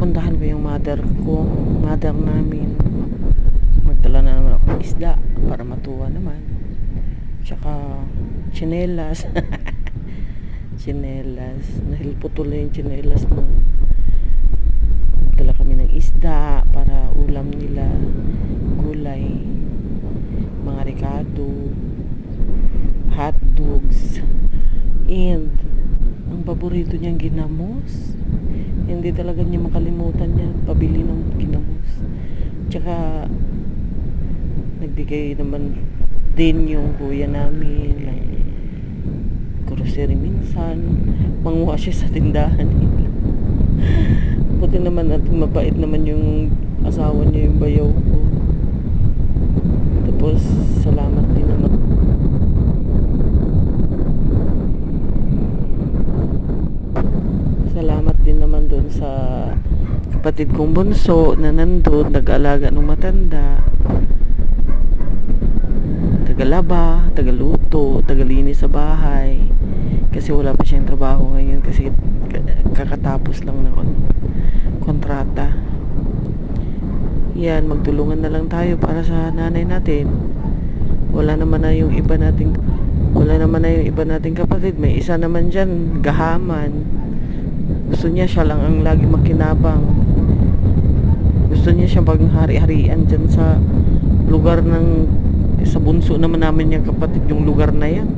pupuntahan ko yung mother namin. Magdala na naman ako ng isda para matuwa naman. Tsaka tsinelas. Tsinelas. Dahil putol na yung tsinelas mo. Magdala kami ng isda para ulam nila. Gulay. Mga ricado. Hot dogs. And ang paborito niyang ginamos. Hindi talaga niya makalimutan yan. Pabili ng ginamos. Tsaka nagbigay naman din yung kuya namin ng grocery minsan. Manguha siya sa tindahan nila. Buti naman at mabait naman yung asawa niya, yung bayaw ko. Tapos salamat din naman. Salamat din naman doon sa kapatid kong bunso na nandun, nag-alaga ng matanda, tagalaba, tagaluto, tagalinis sa bahay, kasi wala pa siyang trabaho ngayon kasi kakatapos lang ng kontrata. Yan, magtulungan na lang tayo para sa nanay natin. Wala naman na yung iba nating kapatid. May isa naman dyan, gahaman. Gusto niya siya lang ang lagi makinabang. Gusto niya siya pag hari-harian dyan sa lugar ng sa bunso naman namin yung kapatid yung lugar na yan.